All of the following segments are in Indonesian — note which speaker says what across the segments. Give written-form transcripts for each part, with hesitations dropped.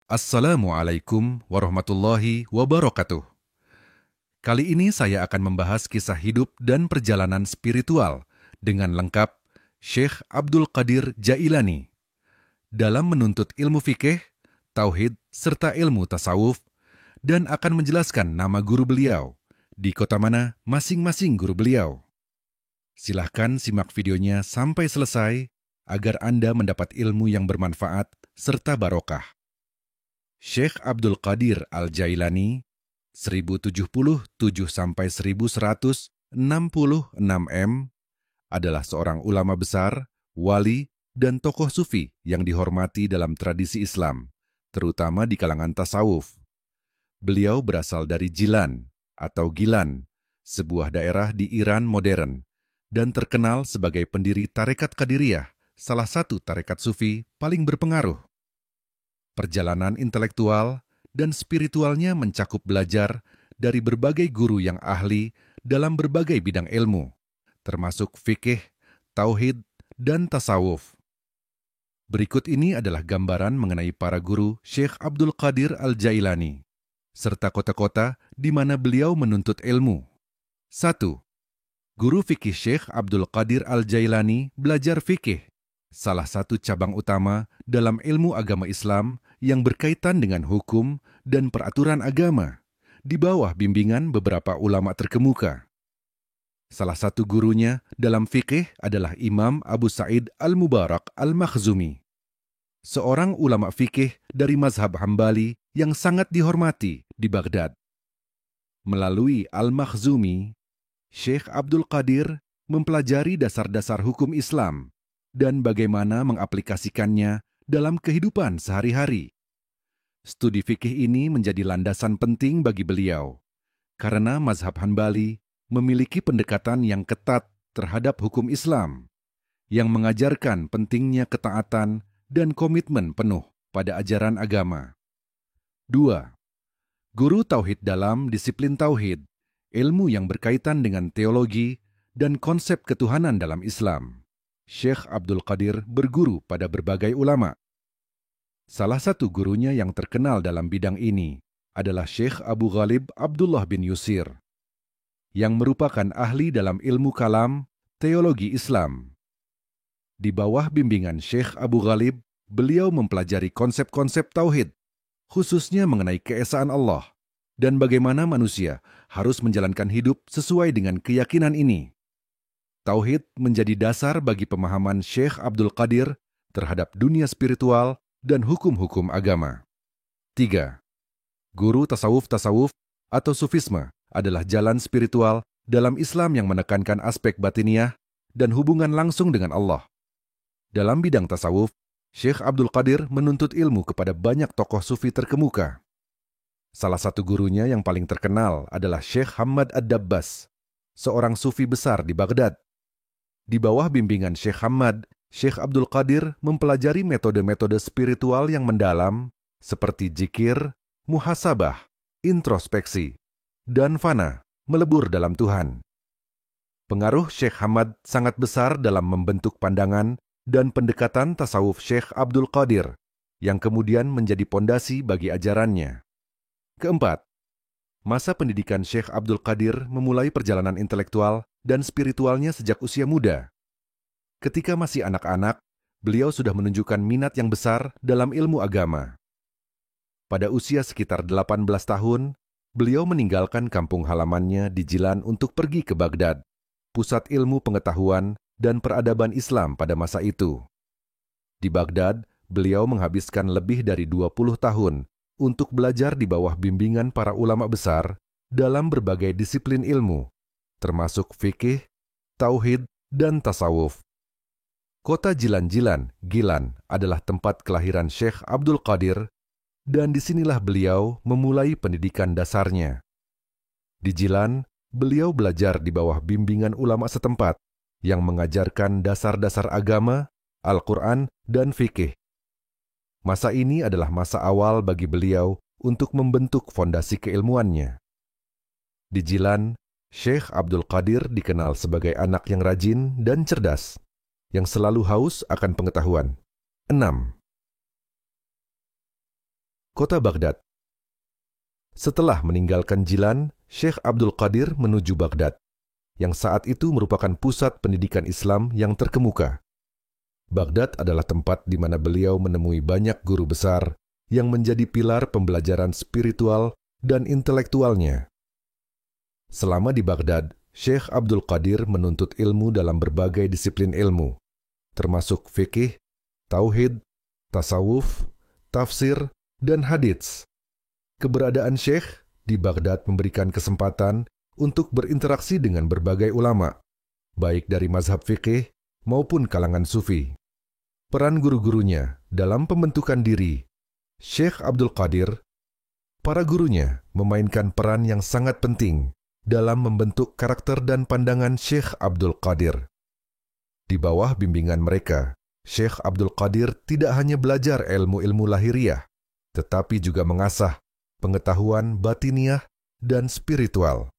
Speaker 1: Assalamualaikum warahmatullahi wabarakatuh. Kali ini saya akan membahas kisah hidup dan perjalanan spiritual dengan lengkap Syekh Abdul Qadir Jailani dalam menuntut ilmu fikih, tauhid, serta ilmu tasawuf, dan akan menjelaskan nama guru beliau, di kota mana masing-masing guru beliau. Silahkan simak videonya sampai selesai agar Anda mendapat ilmu yang bermanfaat serta barokah. Syekh Abdul Qadir Al-Jailani 1077-1166 M adalah seorang ulama besar, wali, dan tokoh sufi yang dihormati dalam tradisi Islam, terutama di kalangan tasawuf. Beliau berasal dari Jilan atau Gilan, sebuah daerah di Iran modern, dan terkenal sebagai pendiri Tarekat Qadiriyah, salah satu tarekat sufi paling berpengaruh. Perjalanan intelektual dan spiritualnya mencakup belajar dari berbagai guru yang ahli dalam berbagai bidang ilmu, termasuk fikih, tauhid, dan tasawuf. Berikut ini adalah gambaran mengenai para guru Syekh Abdul Qadir Al-Jailani, serta kota-kota di mana beliau menuntut ilmu. 1. Guru fikih Syekh Abdul Qadir Al-Jailani belajar fikih, salah satu cabang utama dalam ilmu agama Islam yang berkaitan dengan hukum dan peraturan agama, di bawah bimbingan beberapa ulama terkemuka. Salah satu gurunya dalam fikih adalah Imam Abu Sa'id Al-Mubarak Al-Makhzumi, seorang ulama fikih dari mazhab Hambali yang sangat dihormati di Baghdad. Melalui Al-Makhzumi, Syekh Abdul Qadir mempelajari dasar-dasar hukum Islam dan bagaimana mengaplikasikannya dalam kehidupan sehari-hari. Studi fikih ini menjadi landasan penting bagi beliau, karena mazhab Hanbali memiliki pendekatan yang ketat terhadap hukum Islam, yang mengajarkan pentingnya ketaatan dan komitmen penuh pada ajaran agama. 2. Guru tauhid dalam disiplin tauhid, ilmu yang berkaitan dengan teologi dan konsep ketuhanan dalam Islam. Syekh Abdul Qadir berguru pada berbagai ulama. Salah satu gurunya yang terkenal dalam bidang ini adalah Syekh Abu Ghalib Abdullah bin Yusir, yang merupakan ahli dalam ilmu kalam, teologi Islam. Di bawah bimbingan Syekh Abu Ghalib, beliau mempelajari konsep-konsep tauhid, khususnya mengenai keesaan Allah, dan bagaimana manusia harus menjalankan hidup sesuai dengan keyakinan ini. Tauhid menjadi dasar bagi pemahaman Syekh Abdul Qadir terhadap dunia spiritual dan hukum-hukum agama. 3. Guru tasawuf-tasawuf atau sufisme adalah jalan spiritual dalam Islam yang menekankan aspek batiniah dan hubungan langsung dengan Allah. Dalam bidang tasawuf, Syekh Abdul Qadir menuntut ilmu kepada banyak tokoh sufi terkemuka. Salah satu gurunya yang paling terkenal adalah Syekh Hamad Ad-Dabbas, seorang sufi besar di Baghdad. Di bawah bimbingan Syekh Hamad, Syekh Abdul Qadir mempelajari metode-metode spiritual yang mendalam seperti zikir, muhasabah, introspeksi, dan fana, melebur dalam Tuhan. Pengaruh Syekh Hamad sangat besar dalam membentuk pandangan dan pendekatan tasawuf Syekh Abdul Qadir, yang kemudian menjadi pondasi bagi ajarannya. 4. Masa pendidikan Syekh Abdul Qadir memulai perjalanan intelektual dan spiritualnya sejak usia muda. Ketika masih anak-anak, beliau sudah menunjukkan minat yang besar dalam ilmu agama. Pada usia sekitar 18 tahun, beliau meninggalkan kampung halamannya di Jilan untuk pergi ke Baghdad, pusat ilmu pengetahuan dan peradaban Islam pada masa itu. Di Baghdad, beliau menghabiskan lebih dari 20 tahun untuk belajar di bawah bimbingan para ulama besar dalam berbagai disiplin ilmu, termasuk fikih, tauhid, dan tasawuf. Kota Jilan-Jilan, Gilan, adalah tempat kelahiran Syekh Abdul Qadir, dan disinilah beliau memulai pendidikan dasarnya. Di Jilan, beliau belajar di bawah bimbingan ulama setempat yang mengajarkan dasar-dasar agama, Al-Quran, dan fikih. Masa ini adalah masa awal bagi beliau untuk membentuk fondasi keilmuannya. Di Jilan, Syekh Abdul Qadir dikenal sebagai anak yang rajin dan cerdas, yang selalu haus akan pengetahuan. 6. Kota Baghdad. Setelah meninggalkan Jilan, Syekh Abdul Qadir menuju Baghdad, yang saat itu merupakan pusat pendidikan Islam yang terkemuka. Baghdad adalah tempat di mana beliau menemui banyak guru besar yang menjadi pilar pembelajaran spiritual dan intelektualnya. Selama di Baghdad, Syekh Abdul Qadir menuntut ilmu dalam berbagai disiplin ilmu, termasuk fikih, tauhid, tasawuf, tafsir, dan hadits. Keberadaan Syekh di Baghdad memberikan kesempatan untuk berinteraksi dengan berbagai ulama, baik dari mazhab fikih maupun kalangan sufi. Peran guru-gurunya dalam pembentukan diri Syekh Abdul Qadir, para gurunya memainkan peran yang sangat penting dalam membentuk karakter dan pandangan Syekh Abdul Qadir. Di bawah bimbingan mereka, Syekh Abdul Qadir tidak hanya belajar ilmu-ilmu lahiriah, tetapi juga mengasah pengetahuan batiniah dan spiritual.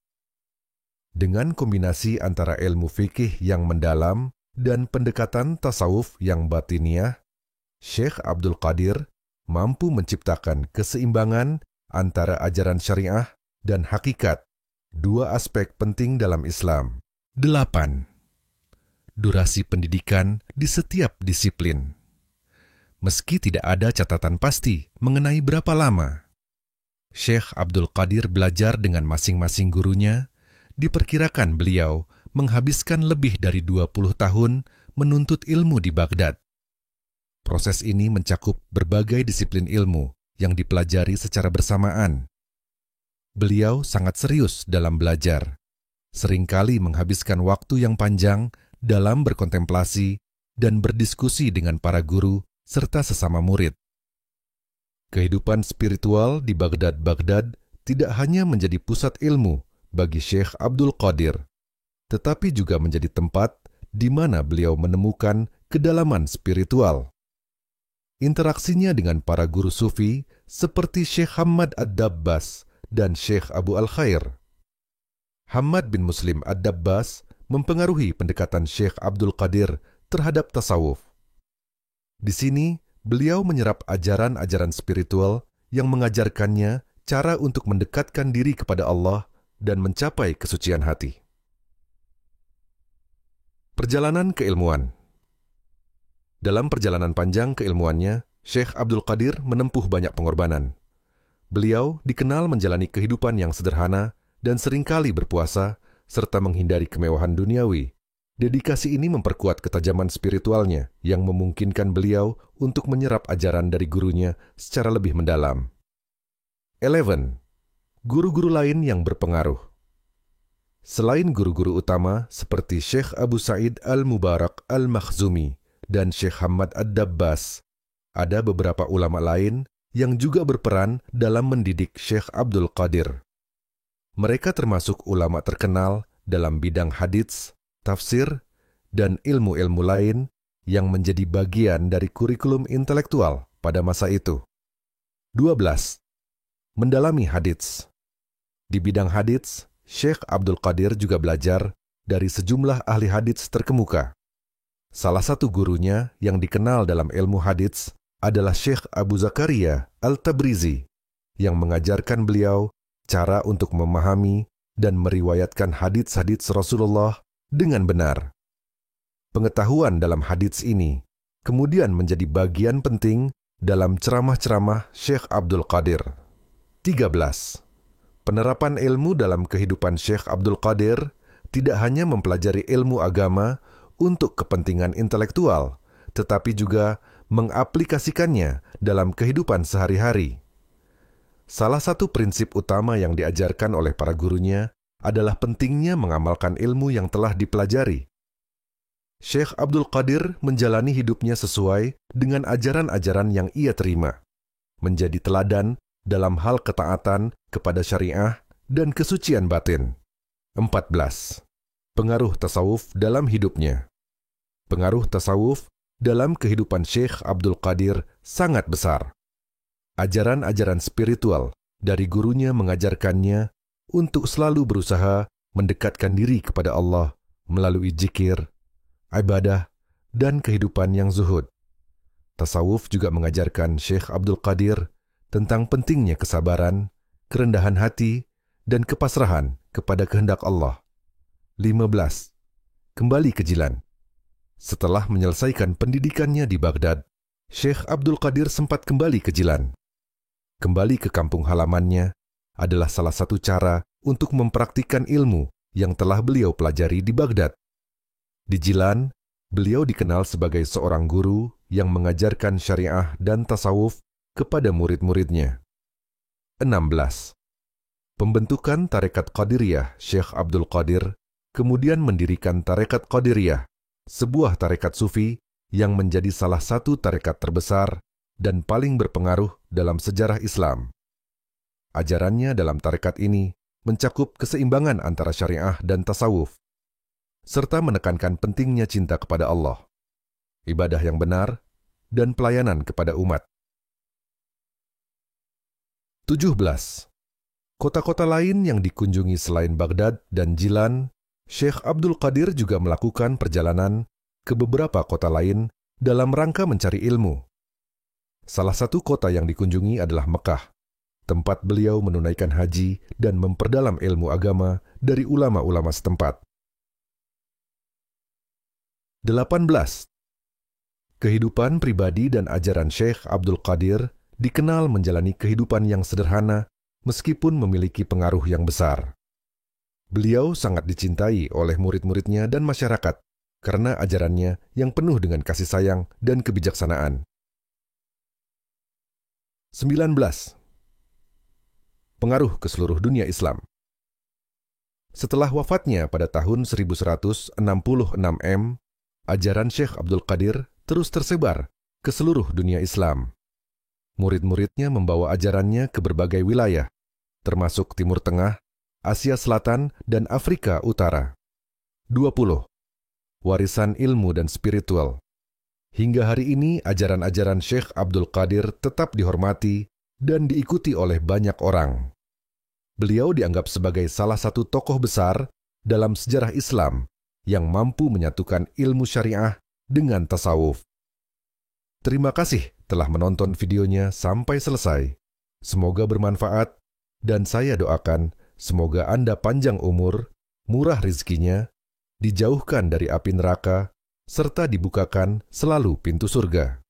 Speaker 1: Dengan kombinasi antara ilmu fikih yang mendalam dan pendekatan tasawuf yang batiniah, Syekh Abdul Qadir mampu menciptakan keseimbangan antara ajaran syariah dan hakikat, dua aspek penting dalam Islam. 8. Durasi pendidikan di setiap disiplin. Meski tidak ada catatan pasti mengenai berapa lama Syekh Abdul Qadir belajar dengan masing-masing gurunya, diperkirakan beliau menghabiskan lebih dari 20 tahun menuntut ilmu di Baghdad. Proses ini mencakup berbagai disiplin ilmu yang dipelajari secara bersamaan. Beliau sangat serius dalam belajar, seringkali menghabiskan waktu yang panjang dalam berkontemplasi dan berdiskusi dengan para guru serta sesama murid. Kehidupan spiritual di Baghdad tidak hanya menjadi pusat ilmu bagi Syekh Abdul Qadir, tetapi juga menjadi tempat di mana beliau menemukan kedalaman spiritual. Interaksinya dengan para guru sufi seperti Syekh Hamad Ad-Dabbas dan Syekh Abu Al-Khair. Hamad bin Muslim Ad-Dabbas mempengaruhi pendekatan Syekh Abdul Qadir terhadap tasawuf. Di sini, beliau menyerap ajaran-ajaran spiritual yang mengajarkannya cara untuk mendekatkan diri kepada Allah dan mencapai kesucian hati. Perjalanan keilmuan. Dalam perjalanan panjang keilmuannya, Syekh Abdul Qadir menempuh banyak pengorbanan. Beliau dikenal menjalani kehidupan yang sederhana dan seringkali berpuasa, serta menghindari kemewahan duniawi. Dedikasi ini memperkuat ketajaman spiritualnya yang memungkinkan beliau untuk menyerap ajaran dari gurunya secara lebih mendalam. 11. Guru-guru lain yang berpengaruh. Selain guru-guru utama seperti Syekh Abu Sa'id Al-Mubarak Al-Makhzumi dan Syekh Hamad Ad-Dabbas, ada beberapa ulama lain yang juga berperan dalam mendidik Syekh Abdul Qadir. Mereka termasuk ulama terkenal dalam bidang hadits, tafsir, dan ilmu-ilmu lain yang menjadi bagian dari kurikulum intelektual pada masa itu. 12. Mendalami hadits. Di bidang hadits, Syekh Abdul Qadir juga belajar dari sejumlah ahli hadits terkemuka. Salah satu gurunya yang dikenal dalam ilmu hadits adalah Syekh Abu Zakaria Al-Tabrizi, yang mengajarkan beliau cara untuk memahami dan meriwayatkan hadits-hadits Rasulullah dengan benar. Pengetahuan dalam hadits ini kemudian menjadi bagian penting dalam ceramah-ceramah Syekh Abdul Qadir. 13. Penerapan ilmu dalam kehidupan Syekh Abdul Qadir tidak hanya mempelajari ilmu agama untuk kepentingan intelektual, tetapi juga mengaplikasikannya dalam kehidupan sehari-hari. Salah satu prinsip utama yang diajarkan oleh para gurunya adalah pentingnya mengamalkan ilmu yang telah dipelajari. Syekh Abdul Qadir menjalani hidupnya sesuai dengan ajaran-ajaran yang ia terima, menjadi teladan dalam hal ketaatan kepada syariah dan kesucian batin. 14. Pengaruh tasawuf dalam hidupnya. Pengaruh tasawuf dalam kehidupan Syekh Abdul Qadir sangat besar. Ajaran-ajaran spiritual dari gurunya mengajarkannya untuk selalu berusaha mendekatkan diri kepada Allah melalui zikir, ibadah, dan kehidupan yang zuhud. Tasawuf juga mengajarkan Syekh Abdul Qadir tentang pentingnya kesabaran, kerendahan hati, dan kepasrahan kepada kehendak Allah. 15. Kembali ke Jilan. Setelah menyelesaikan pendidikannya di Baghdad, Syekh Abdul Qadir sempat kembali ke Jilan. Kembali ke kampung halamannya adalah salah satu cara untuk mempraktikkan ilmu yang telah beliau pelajari di Baghdad. Di Jilan, beliau dikenal sebagai seorang guru yang mengajarkan syariah dan tasawuf kepada murid-muridnya. 16. Pembentukan Tarekat Qadiriyah. Syekh Abdul Qadir kemudian mendirikan Tarekat Qadiriyah, sebuah tarekat sufi yang menjadi salah satu tarekat terbesar dan paling berpengaruh dalam sejarah Islam. Ajarannya dalam tarekat ini mencakup keseimbangan antara syariah dan tasawuf, serta menekankan pentingnya cinta kepada Allah, ibadah yang benar, dan pelayanan kepada umat. 17. Kota-kota lain yang dikunjungi selain Baghdad dan Jilan, Syekh Abdul Qadir juga melakukan perjalanan ke beberapa kota lain dalam rangka mencari ilmu. Salah satu kota yang dikunjungi adalah Mekah, tempat beliau menunaikan haji dan memperdalam ilmu agama dari ulama-ulama setempat. 18. Kehidupan pribadi dan ajaran Syekh Abdul Qadir dikenal menjalani kehidupan yang sederhana meskipun memiliki pengaruh yang besar. Beliau sangat dicintai oleh murid-muridnya dan masyarakat karena ajarannya yang penuh dengan kasih sayang dan kebijaksanaan. 19. Pengaruh ke seluruh dunia Islam. Setelah wafatnya pada tahun 1166 M, ajaran Syekh Abdul Qadir terus tersebar ke seluruh dunia Islam. Murid-muridnya membawa ajarannya ke berbagai wilayah, termasuk Timur Tengah, Asia Selatan, dan Afrika Utara. 20. Warisan ilmu dan spiritual. Hingga hari ini, ajaran-ajaran Syekh Abdul Qadir tetap dihormati dan diikuti oleh banyak orang. Beliau dianggap sebagai salah satu tokoh besar dalam sejarah Islam yang mampu menyatukan ilmu syariah dengan tasawuf. Terima kasih telah menonton videonya sampai selesai. Semoga bermanfaat, dan saya doakan semoga Anda panjang umur, murah rezekinya, dijauhkan dari api neraka, serta dibukakan selalu pintu surga.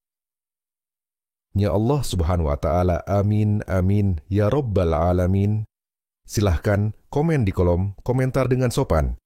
Speaker 1: Ya Allah Subhanahu wa Ta'ala, amin, amin, ya Rabbal Alamin. Silahkan komen di kolom komentar dengan sopan.